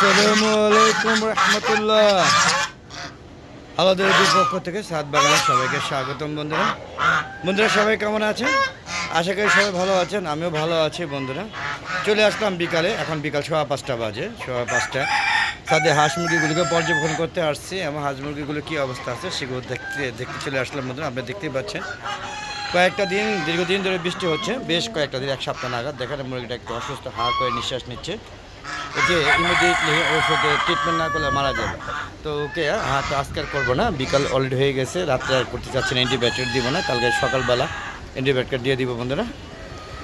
আসসালামু আলাইকুম রহমতুল্লাহ। আলাদের পক্ষ থেকে সাত বাগানের সবাইকে স্বাগতম। বন্ধুরা সবাই কেমন আছেন? আশা করি সবাই ভালো আছেন, আমিও ভালো আছি। বন্ধুরা চলে আসলাম বিকালে, এখন বিকাল 5:15 বাজে। 5:15 সাথে হাঁস মুরগিগুলোকে পর্যবেক্ষণ করতে আসছি এবং হাঁস মুরগিগুলো কী অবস্থা আছে সেগুলো দেখতে চলে আসলাম। বন্ধুরা আপনারা দেখতেই পাচ্ছেন কয়েকটা দিন, দীর্ঘদিন ধরে বৃষ্টি হচ্ছে, বেশ কয়েকটা দিন, এক সপ্তাহ নাগাদ। দেখেন মুরগিটা একটু অসুস্থ, হা করে নিঃশ্বাস নিচ্ছে। ওকে ইমিডিয়েটলি ওষুধে ট্রিটমেন্ট না করলে মারা যাবে। তো ওকে তো আজকে আর করবো না, বিকাল অলরেডি হয়ে গেছে। রাত্রে আর করতে চাচ্ছি না, অ্যান্টিবায়োটিক দিব না, কালকে সকালবেলা অ্যান্টিবায়োটিক দিয়ে দিব বন্ধুরা।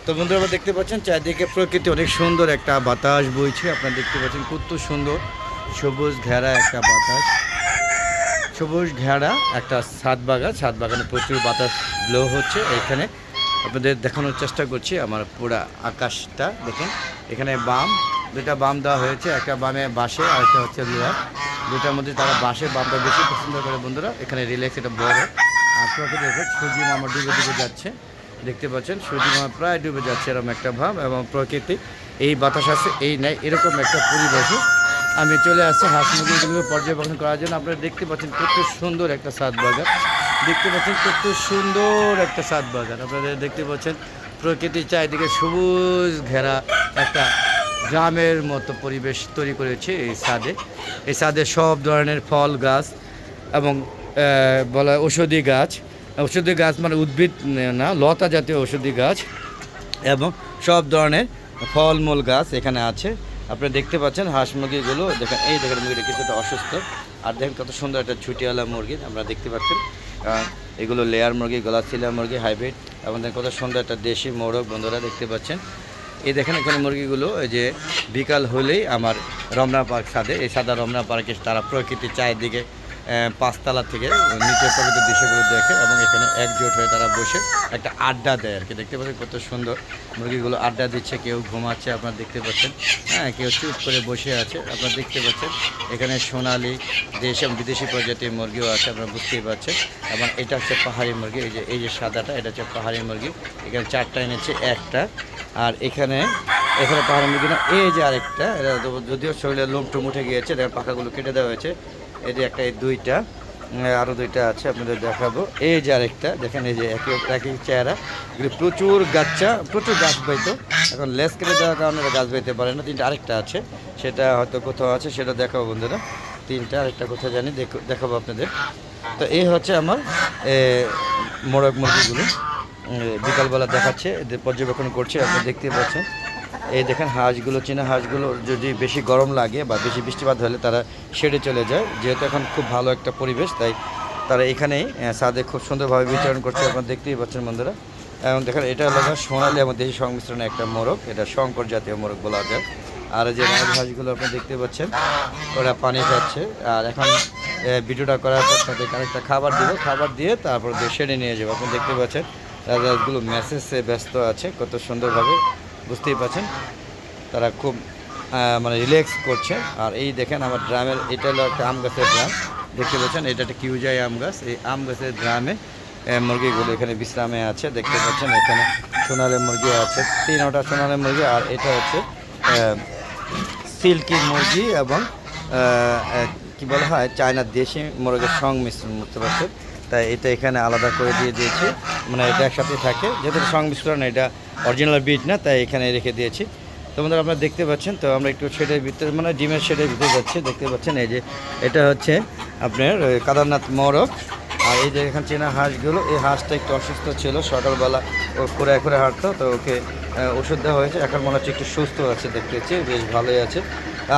তো বন্ধুরা আপনারা দেখতে পাচ্ছেন চারদিকে প্রকৃতি অনেক সুন্দর, একটা বাতাস বইছে। আপনারা দেখতে পাচ্ছেন কত সুন্দর সবুজ ঘেরা একটা বাতাস, সবুজ ঘেরা একটা ছাদ বাগানে প্রচুর বাতাস ব্লো হচ্ছে। এখানে আপনাদের দেখানোর চেষ্টা করছি আমার পুরা আকাশটা দেখেন। এখানে দুটা বাম দেওয়া হয়েছে, একটা বামে বাঁশে আর একটা হচ্ছে লোহার। দুটার মধ্যে তারা বাঁশের বামটা বেশি পছন্দ করে বন্ধুরা। এখানে রিল্যাক্স, এটা বড়। আর প্রকৃতি দেখে সূর্য মামা ডুবে যাচ্ছে, দেখতে পাচ্ছেন সূর্য মামা প্রায় ডুবে যাচ্ছে, এরকম একটা ভাব। এবং প্রকৃতি এই বাতাস আছে, এই নেয়, এরকম একটা পরিবেশে আমি চলে আসছি হাঁস মুরগিগুলো পর্যবেক্ষণ করার জন্য। আপনারা দেখতে পাচ্ছেন কত সুন্দর একটা ছাদ বাগান, দেখতে পাচ্ছেন কত সুন্দর একটা ছাদ বাগান। আপনারা দেখতে পাচ্ছেন প্রকৃতির চারিদিকে সবুজ ঘেরা একটা গ্রামের মতো পরিবেশ তৈরি করেছে এই ছাদে। এই ছাদে সব ধরনের ফল গাছ এবং বলা ঔষধি গাছ মানে উদ্ভিদ না, লতা জাতীয় ঔষধি গাছ এবং সব ধরনের ফলমূল গাছ এখানে আছে। আপনারা দেখতে পাচ্ছেন হাঁস মুরগিগুলো দেখেন, এই দেখেন মুরগিটা কিছুটা অসুস্থ। আর দেখেন কত সুন্দর একটা ছুটিওয়ালা মুরগি আপনারা দেখতে পাচ্ছেন। এগুলো লেয়ার মুরগি, গলাচিলা মুরগি, হাইব্রিড। এবং দেখেন কত সুন্দর একটা দেশি মোরগ বন্ধুরা দেখতে পাচ্ছেন। এই দেখেন এখানে মুরগিগুলো এই যে বিকাল হলেই আমার রমনা পার্ক ছাদে, এই সাদা রমনা পার্কে তারা প্রকৃতির চারিদিকে 5তলা থেকে নিচে প্রকৃতির দৃশ্যগুলো দেখে এবং এখানে একজোট হয়ে তারা বসে একটা আড্ডা দেয় আর কি। দেখতে পাচ্ছেন কত সুন্দর মুরগিগুলো আড্ডা দিচ্ছে, কেউ ঘুমাচ্ছে আপনারা দেখতে পাচ্ছেন, কেউ চুপ করে বসে আছে আপনারা দেখতে পাচ্ছেন। এখানে সোনালি দেশি এবং বিদেশি প্রজাতির মুরগিও আছে আপনারা বুঝতেই পারছেন। এবং এটা হচ্ছে পাহাড়ি মুরগি, এই যে সাদাটা, এটা হচ্ছে পাহাড়ি মুরগি। এখানে 4টা এনেছে, একটা। আর এখানে পাহাড়ি মুরগি না, এই যে আরেকটা, এটা যদিও শরীরে লোম টুম উঠে গিয়েছে, দেখেন পাখাগুলো কেটে দেওয়া হয়েছে। এই যে একটা, এই দুইটা, আরও দুইটা আছে আপনাদের দেখাবো। এই যে আরেকটা দেখেন, এই যে একই চেহারা। এগুলি প্রচুর গাছ বইতো, এখন লেস কেটে দেওয়ার কারণে গাছ বইতে পারে না। আরেকটা আছে, সেটা হয়তো কোথাও আছে, সেটা দেখাবো বন্ধুরা। আরেকটা কোথাও জানি, দেখাবো আপনাদের। তো এই হচ্ছে আমার মোরগ মুরগিগুলো বিকালবেলা দেখাচ্ছে, পর্যবেক্ষণ করছে আপনারা দেখতে পাচ্ছেন। এই দেখেন হাঁসগুলো, চীনা হাঁসগুলো যদি বেশি গরম লাগে বা বেশি বৃষ্টিপাত হলে তারা শেডে চলে যায়। যেহেতু এখন খুব ভালো একটা পরিবেশ, তাই তারা এখানেই ছাদে খুব সুন্দরভাবে বিচরণ করছে আপনারা দেখতেই পাচ্ছেন বন্ধুরা। এবং দেখেন এটা হলো সোনালি এবং দেশি সংমিশ্রণে একটা মোরগ, এটা শঙ্কর জাতীয় মোরগ বলা যায়। আর যে হাঁসগুলো আপনি দেখতে পাচ্ছেন ওরা পানি খাচ্ছে। আর এখন ভিডিওটা করার পর তাদের আরেকটা খাবার দিয়ে তারপর শেডে নিয়ে যাবো। আপনি দেখতে পাচ্ছেন রাজগুলো মেসেজে ব্যস্ত আছে কত সুন্দরভাবে, বুঝতেই পাচ্ছেন তারা খুব মানে রিল্যাক্স করছে। আর এই দেখেন আমার ড্রামের, এটা হলো একটা আম গাছের ড্রাম, দেখতে পাচ্ছেন এটা একটা কিউজাই আম গাছ। এই আম গাছের ড্রামে মুরগিগুলো এখানে বিশ্রামে আছে, দেখতে পাচ্ছেন। এখানে সোনালি মুরগি আছে, 3টা সোনালি মুরগি। আর এটা হচ্ছে সিল্কি মুরগি এবং কি বলা হয় চায়নার দেশি মুরগের সংমিশ্রণ, বুঝতে পারছেন। তাই এটা এখানে আলাদা করে দিয়েছি, মানে এটা একসাথে থাকে, যেহেতু সংমিশ্রণ, এটা অরিজিনাল বিট না, তাই এখানে রেখে দিয়েছি। তো বন্ধুরা আপনারা দেখতে পাচ্ছেন। তো আমরা একটু শেডের ভিতরে, মানে ডিমের শেডের ভিতরে যাচ্ছি, দেখতে পাচ্ছেন। এই যে এটা হচ্ছে আপনার কাদারনাথ মোরগ। আর এই যে এখানে চেনা হাঁসগুলো, এই হাঁসটা একটু অসুস্থ ছিল, সকালবেলা ও করে হাঁটতো, তো ওকে ওষুধ দেওয়া হয়েছে। এখন মনে হচ্ছে একটু সুস্থ আছে, দেখতে পাচ্ছি বেশ ভালোই আছে।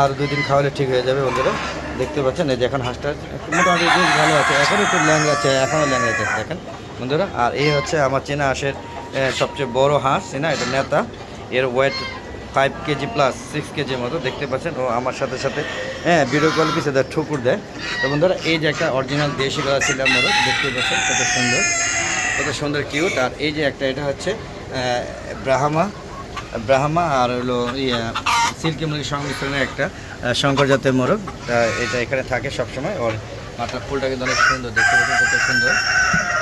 আর 2 দিন খাওয়ালে ঠিক হয়ে যাবে বন্ধুরা, দেখতে পাচ্ছেন। এই যে এখন হাঁসটা মোটামুটি বেশ ভালো আছে, এখন একটু ল্যাংড়াচ্ছে, এখনও ল্যাংড়াচ্ছে দেখেন বন্ধুরা। আর এই হচ্ছে আমার চেনা হাঁসের সবচেয়ে বড় হাঁস, চেনা, এটা নেতা। এর ওয়েট 5 কেজি প্লাস 6 কেজির মতো, দেখতে পাচ্ছেন। ও আমার সাথে ভিডিও কল পিছিয়ে দেয়, ঠুকুর দেয়। তো বন্ধুরা এই যে একটা অরিজিনাল দেশি গলা ছিল মোরগ, দেখতে পাচ্ছেন কত সুন্দর কিউট। আর এই যে একটা, এটা হচ্ছে ব্রাহ্মা আর হলো সিল্কি মুরগির সংমিশ্রণে একটা শঙ্কর জাতের মোরগ। এটা এখানে থাকে সবসময়। ওর মাথার ফুলটা কিন্তু অনেক সুন্দর, দেখতে পাচ্ছেন কত সুন্দর।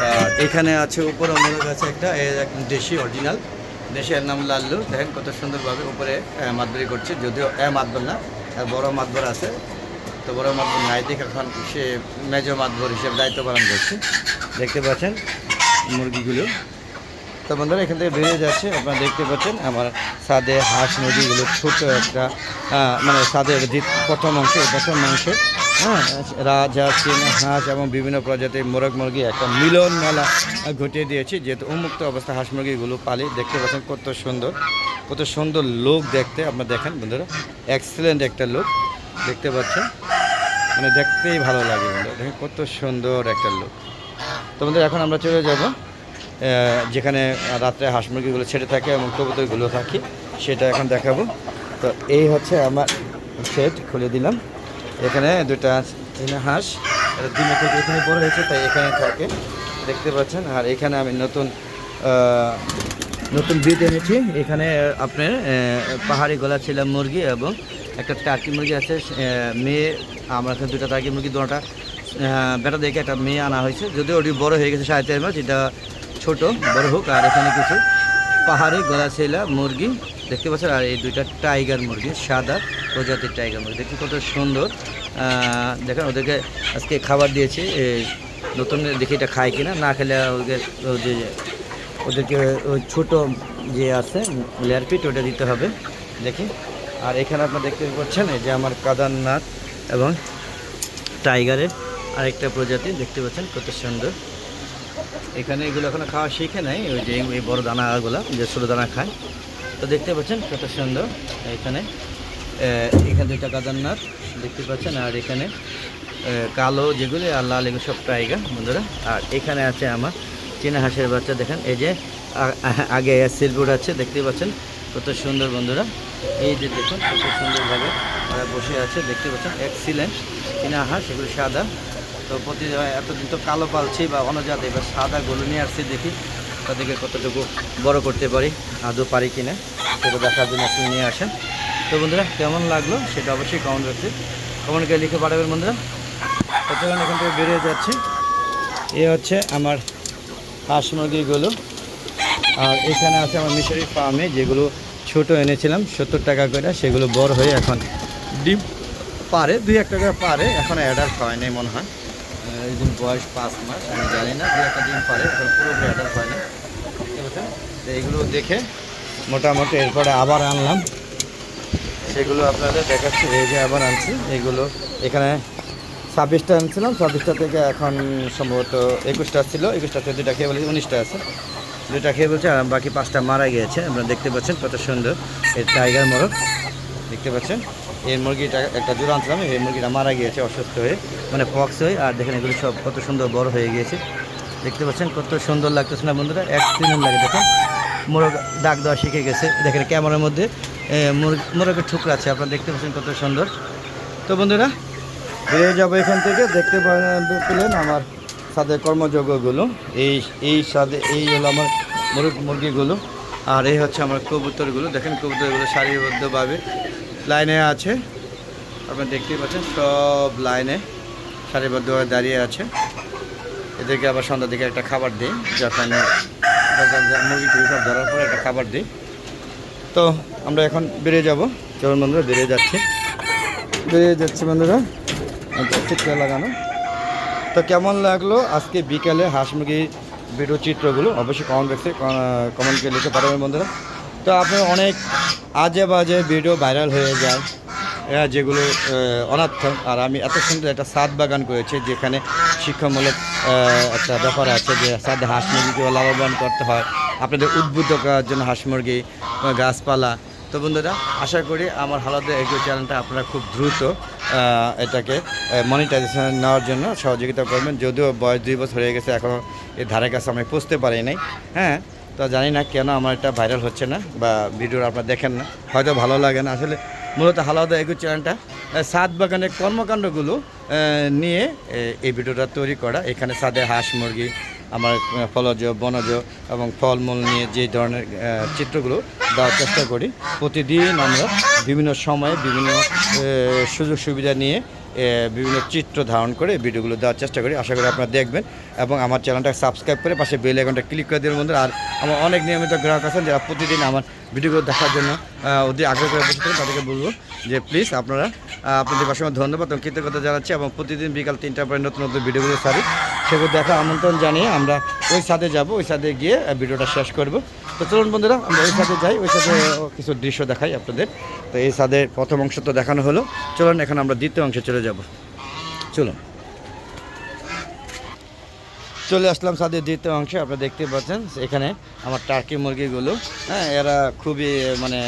আর এখানে আছে উপরে মোরগ আছে একটা, একদম দেশি অরিজিনাল দেশের নাম লাল্লু, দেখেন কত সুন্দরভাবে উপরে মাতবরি করছে, যদিও মাতবর না, আর বড় মাতবর আছে, তো বড় মাতবর নাই দেখে এখন সে মেজো মাতবর হিসেবে দায়িত্ব পালন করছে। দেখতে পাচ্ছেন মুরগিগুলো। তো বন্ধুরা এখান থেকে বেরিয়ে যাচ্ছে, আপনারা দেখতে পাচ্ছেন আমার ছাদে হাঁস মুরগিগুলো ছোট একটা মানে ছাদের যে প্রথম অংশে হ্যাঁ রাজহাঁস, চীনা হাঁস এবং বিভিন্ন প্রজাতির মোরগ মুরগি একটা মিলন মেলা ঘটিয়ে দিয়েছি, যেহেতু উন্মুক্ত অবস্থা হাঁস মুরগিগুলো পালি। দেখতে পাচ্ছেন কত সুন্দর লোক দেখতে, আপনারা দেখেন বন্ধুরা, এক্সেলেন্ট একটা লোক দেখতে পাচ্ছেন, মানে দেখতেই ভালো লাগে বন্ধুরা, দেখেন কত সুন্দর একটা লোক। তো বন্ধুরা এখন আমরা চলে যাব যেখানে রাত্রে হাঁস মুরগিগুলো ছেড়ে থাকে এবং কবুতরগুলো থাকে, সেটা এখন দেখাবো। তো এই হচ্ছে আমার শেড, খুলে দিলাম। এখানে দুটা চীনা হাঁস, এটা ডিমে থেকে এখানে বড় হয়েছে তাই এখানে থাকে, দেখতে পাচ্ছেন। আর এখানে আমি নতুন ব্রিড এনেছি। এখানে আপনার পাহাড়ি গলা ছিল মুরগি এবং একটা টার্কি মুরগি আছে মেয়ে। আমার এখানে দুটা টার্কি মুরগি, দুটা বেটা দেখে একটা মেয়ে আনা হয়েছে, যদিও ওটি বড় হয়ে গেছে 4.5 মাস, এটা ছোট বড় হোক। আর এখানে কিছু পাহাড়ি গলা ছেলা মুরগি দেখতে পাচ্ছেন। আর এই দুইটা টাইগার মুরগি, সাদা প্রজাতির টাইগার মুরগি, দেখতে কত সুন্দর। দেখেন ওদেরকে আজকে খাবার দিয়েছি, নতুন দেখি এটা খায় কিনা, না খেলে ওদেরকে ওই ছোটো যে আছে লেয়ার পিট ওটা দিতে হবে দেখি। আর এখানে আপনারা দেখতে পাচ্ছেন এই যে আমার কাদারনাথ এবং টাইগারের আরেকটা প্রজাতি দেখতে পাচ্ছেন কত সুন্দর। এখানে এগুলো এখনো খাওয়া শিখে নাই, ওই যে এই বড় দানাগুলো যে ছোটো দানা খায়। তো দেখতে পাচ্ছেন কত সুন্দর। এখানে দুইটা কাদারনাথ দেখতে পাচ্ছেন, আর এখানে কালো যেগুলো আর লাল এগুলো সব টাইগার বন্ধুরা। আর এখানে আছে আমার চীনা হাঁসের বাচ্চা, দেখেন এই যে আগে সিলবোর্ড আছে দেখতে পাচ্ছেন কত সুন্দর বন্ধুরা। এই যে দেখুন কত সুন্দরভাবে তারা বসে আছে দেখতে পাচ্ছেন, এক্সিলেন্ট চীনা হাঁস, এগুলো সাদা। তো এতদিন তো কালো পালছি বা অন্য জাতি, এবার সাদা গরু নিয়ে আসছি, দেখি তাদেরকে কতটুকু বড় করতে পারি, আদৌ পারি কিনা সেটা দেখার জন্য আপনি নিয়ে আসেন। তো বন্ধুরা কেমন লাগলো সেটা অবশ্যই কমেন্টে লিখে পাঠাবেন বন্ধুরা। কতক্ষণ এখান থেকে বেরিয়ে যাচ্ছে। এ হচ্ছে আমার হাঁস মুরগিগুলো। আর এখানে আছে আমার মিশরি ফার্মে যেগুলো ছোট এনেছিলাম 70 টাকা করে, সেগুলো বড় হয়ে এখন ডিম পারে, 2-1 টাকা পারে, এখন অ্যাডাল্ট হয় নাই মনে হয়, এই দিন বয়স 5 মাস, আমি জানি না, 2-1 ডিম পারে, এখন পুরোপুরি অ্যাডাল্ট হয় না। ঠিক আছে, তো এইগুলো দেখে মোটামুটি এরপরে আবার আনলাম, সেগুলো আপনাদের দেখাচ্ছি। এই যে আবার আনছি এগুলো, এখানে 26টা আনছিলাম, 26টা থেকে এখন সম্ভবত 21টা ছিল, 21টা থেকে 2টা খেয়ে বলেছি, 19টা আছে, 2টা খেয়ে বলছে, আর বাকি 5টা মারা গিয়েছে। আপনারা দেখতে পাচ্ছেন কত সুন্দর এই টাইগার মোরগ দেখতে পাচ্ছেন। এই মুরগিটা একটা জোড়া আনছিলাম, এই মুরগিটা মারা গিয়েছে অসুস্থ হয়ে, মানে পক্স হয়ে। আর দেখেন এগুলো সব কত সুন্দর বড় হয়ে গিয়েছে দেখতে পাচ্ছেন, কত সুন্দর লাগতেছে না বন্ধুরা, এক্সিলেন্ট লাগে। দেখেন মোরগ ডাক দেওয়া শিখে গেছে, দেখেন ক্যামেরার মধ্যে মোরগের ঠুকরা আছে, আপনারা দেখতে পাচ্ছেন কত সুন্দর। তো বন্ধুরা বেরিয়ে যাবো এখান থেকে। দেখতে পেলেন আমার ছাদের কর্মযজ্ঞগুলো, এই ছাদে এই হলো আমার মুরগিগুলো। আর এই হচ্ছে আমার কবুতরগুলো, দেখেন কবুতরগুলো সারিবদ্ধভাবে লাইনে আছে, আপনারা দেখতেই পাচ্ছেন সব লাইনে সারিবদ্ধভাবে দাঁড়িয়ে আছে। এদেরকে আবার সন্ধ্যার দিকে একটা খাবার দিই, যখন মুরগি টুরগি সব ধরার পরে একটা খাবার দিই। তো আমরা এখন বেরিয়ে যাব, চলুন বন্ধুরা বেরিয়ে যাচ্ছি বন্ধুরা, চিত্র লাগানো। তো কেমন লাগলো আজকে বিকালে হাঁস মুরগির ভিডিও চিত্রগুলো অবশ্যই কমেন্ট করে লিখে পাঠাবেন বন্ধুরা। তো আপনার অনেক আজে বাজে ভিডিও ভাইরাল হয়ে যায়, যেগুলো অনর্থক। আর আমি এত সুন্দর একটা ছাদ বাগান করেছি, যেখানে শিক্ষামূলক একটা ব্যাপার আছে, যে ছাদে হাঁস মুরগিকে লাভবান করতে হয়, আপনাদের উদ্বুদ্ধ করার জন্য হাঁস মুরগি, গাছপালা। তো বন্ধুরা আশা করি আমার হালাদা এগ্রো চ্যানেলটা আপনারা খুব দ্রুত এটাকে মনিটাইজেশন নেওয়ার জন্য সহযোগিতা করবেন। যদিও বয়স 2 বছর হয়ে গেছে, এখনও এর ধারে কাছে আমি পৌঁছতে পারি নাই। হ্যাঁ, তো জানি না কেন আমার এটা ভাইরাল হচ্ছে না বা ভিডিও আপনারা দেখেন না, হয়তো ভালো লাগে না। আসলে মূলত হালাদা এগ্রো চ্যানেলটা ছাদ বাগানের কর্মকাণ্ডগুলো নিয়ে এই ভিডিওটা তৈরি করা। এখানে ছাদে হাঁস মুরগি আমার ফলজ বনজ এবং ফলমূল নিয়ে যে ধরনের চিত্রগুলো দেওয়ার চেষ্টা করি। প্রতিদিন আমরা বিভিন্ন সময়ে বিভিন্ন সুযোগ সুবিধা নিয়ে বিভিন্ন চিত্র ধারণ করে ভিডিওগুলো দেওয়ার চেষ্টা করি। আশা করি আপনারা দেখবেন এবং আমার চ্যানেলটা সাবস্ক্রাইব করে পাশে বেল আইকনটা ক্লিক করে দেবেন বন্ধুরা। আর আমার অনেক নিয়মিত গ্রাহক আছেন যারা প্রতিদিন আমার ভিডিওগুলো দেখার জন্য ওদের আগ্রহ করে বসে থাকেন, তাদেরকে বলবো যে প্লিজ আপনারা আপনাদের পাশে ধন্যবাদ এবং কৃতজ্ঞতা জানাচ্ছি। এবং প্রতিদিন বিকাল 3টার পরে নতুন নতুন ভিডিওগুলো ছাড়ি, সেগুলো দেখা আমন্ত্রণ জানিয়ে আমরা ওই ছাদে যাব, ওই ছাদে গিয়ে ভিডিওটা শেষ করব। তো চলুন বন্ধুরা আমরা ওই ছাদে যাই, ওই ছাদে কিছু দৃশ্য দেখাই আপনাদের। তো এই ছাদের প্রথম অংশ তো দেখানো হলো, চলুন এখন আমরা দ্বিতীয় অংশে চলে যাব। চলুন চলে আসলাম ছাদের দ্বিতীয় অংশে। আপনারা দেখতে পাচ্ছেন এখানে আমার টার্কি মুরগিগুলো, হ্যাঁ এরা খুবই মানে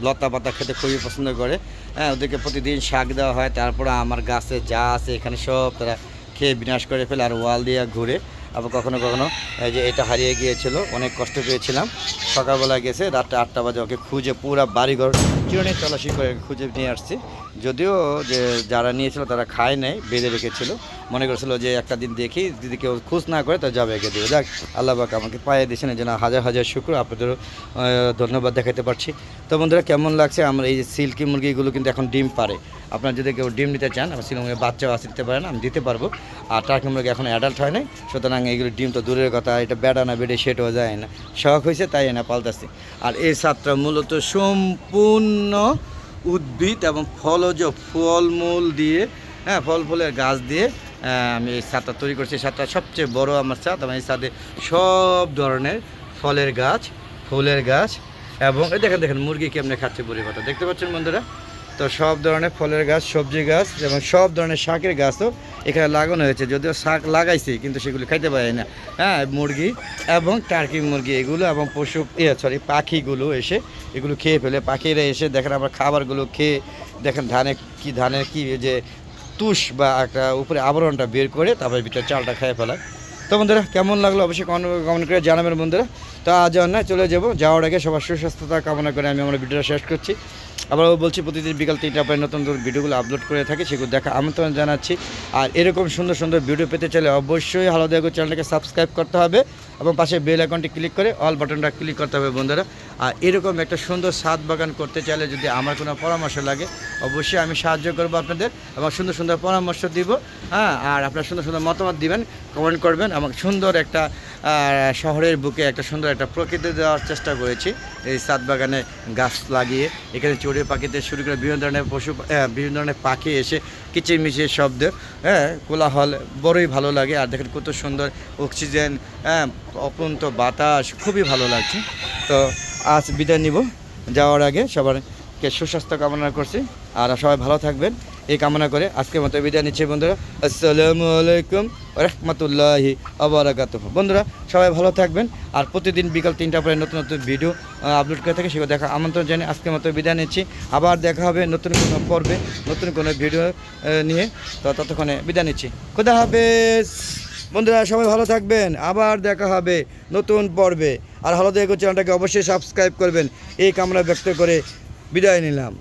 লতা পাতা খেতে খুবই পছন্দ করে। হ্যাঁ ওদেরকে প্রতিদিন শাক দেওয়া হয়, তারপরে আমার গাছে যা আছে এখানে সব তারা খেয়ে বিনাশ করে ফেলে আর ওয়াল দিয়ে ঘুরে। আবার কখনো কখনো এই যে এটা হারিয়ে গিয়েছিল, অনেক কষ্ট পেয়েছিলাম। সকালবেলা গেছে রাতটা 8টা বাজে ওকে খুঁজে পুরো বাড়িঘর চিরুনি তল্লাশি করে খুঁজে নিয়ে আসছি। যদিও যে যারা নিয়েছিল তারা খায় নাই, বেঁধে রেখেছিল, মনে করেছিল যে একটা দিন দেখি যদি কেউ খোঁজ না করে তা যাবে একে দেবে। যাক আল্লাহ পাক আমাকে পায়ে দিয়েছেন, এই জন্য হাজার হাজার শুকর, আপনাদেরও ধন্যবাদ দেখাতে পারছি। তো বন্ধুরা কেমন লাগছে আমার এই যে সিল্কি মুরগিগুলো কিন্তু এখন ডিম পারে। আপনারা যদি কেউ ডিম নিতে চান, আমার সিল্কি মুরগির বাচ্চাও আসতে দিতে পারেন, আমি দিতে পারবো। আর টার্কি মুরগি এখন অ্যাডাল্ট হয় নাই, সুতরাং এইগুলো ডিম তো দূরের কথা, এটা বেড়া না বেড়ে সেটাও যায় না, শখ হয়েছে তাই না পাল্টাচ্ছি। আর এই ছাদটা মূলত সম্পূর্ণ উদ্ভিদ এবং ফলজ ফলমূল দিয়ে, হ্যাঁ ফল ফুলের গাছ দিয়ে আমি এই ছাদটা তৈরি করছি। ছাদটা সবচেয়ে বড় আমার ছাদ, এবং এই ছাদে সব ধরনের ফলের গাছ, ফুলের গাছ এবং এই দেখেন দেখেন মুরগি কেমনে খাচ্ছে পরিবর্তন দেখতে পাচ্ছেন বন্ধুরা। তো সব ধরনের ফলের গাছ, সবজি গাছ এবং সব ধরনের শাকের গাছও এখানে লাগানো হয়েছে। যদিও শাক লাগাইছি কিন্তু সেগুলি খাইতে পারে না, হ্যাঁ মুরগি এবং টার্কি মুরগি এগুলো এবং পশু পাখিগুলো এসে এগুলো খেয়ে ফেলে। পাখিরা এসে দেখেন আবার খাবারগুলো খেয়ে দেখেন ধানের কি যে তুষ বা একটা উপরে আবরণটা বের করে তারপরে ভিতরে চালটা খেয়ে ফেলায়। তো বন্ধুরা কেমন লাগলো অবশ্যই কমেন্ট করে জানাবেন বন্ধুরা। তো আজ না চলে যাবো, যাওয়ার আগে সবার সুস্বাস্থ্যতা কামনা করে আমি আমার ভিডিওটা শেষ করছি। আবারও বলছি প্রতিদিন বিকাল 3টা পরে নতুন নতুন ভিডিওগুলো আপলোড করে থাকি, সেগুলো দেখা আমন্ত্রণ জানাচ্ছি। আর এরকম সুন্দর সুন্দর ভিডিও পেতে চাইলে অবশ্যই হালদা এগো চ্যানেলটাকে সাবস্ক্রাইব করতে হবে এবং পাশে বেল আইকনটি ক্লিক করে অল বাটনটা ক্লিক করতে হবে বন্ধুরা। আর এরকম একটা সুন্দর ছাদ বাগান করতে চাইলে যদি আমার কোনো পরামর্শ লাগে অবশ্যই আমি সাহায্য করবো আপনাদের এবং সুন্দর সুন্দর পরামর্শ দিব। হ্যাঁ আর আপনারা সুন্দর সুন্দর মতামত দিবেন, কমেন্ট করবেন এবং সুন্দর একটা শহরের বুকে একটা সুন্দর একটা প্রকৃতি দেওয়ার চেষ্টা করেছি এই ছাদ বাগানে গাছ লাগিয়ে। এখানে চড়ুই পাখিতে শুরু করে বিভিন্ন ধরনের বিভিন্ন ধরনের পাখি এসে কিচিরমিচির শব্দ, হ্যাঁ কোলাহল বড়ই ভালো লাগে। আর দেখেন কত সুন্দর অক্সিজেন, হ্যাঁ অপন্ত বাতাস, খুবই ভালো লাগছে। তো আজ বিদায় নিব, যাওয়ার আগে সবারকে সুস্বাস্থ্য কামনা করছি আর সবাই ভালো থাকবেন এই কামনা করে আজকের মতো বিদায় নিচ্ছি বন্ধুরা। আসসালামু আলাইকুম রহমতুল্লাহি আবরাকাতুহু। বন্ধুরা সবাই ভালো থাকবেন আর প্রতিদিন বিকাল 3টা পরে নতুন নতুন ভিডিও আপলোড করে থাকে, সেগুলো দেখা আমন্ত্রণ জানিয়ে আজকের মতো বিদায় নিচ্ছি। আবার দেখা হবে নতুন কোনো পর্বে নতুন কোনো ভিডিও নিয়ে। তো ততক্ষণে বিদায় নিচ্ছি, খুদা হাফেজ। বন্ধুরা সবাই ভালো থাকবেন, আবার দেখা হবে নতুন পর্বে। আর হালদা এগো চ্যানেলটাকে অবশ্যই সাবস্ক্রাইব করবেন এই কামনা ব্যক্ত করে বিদায় নিলাম।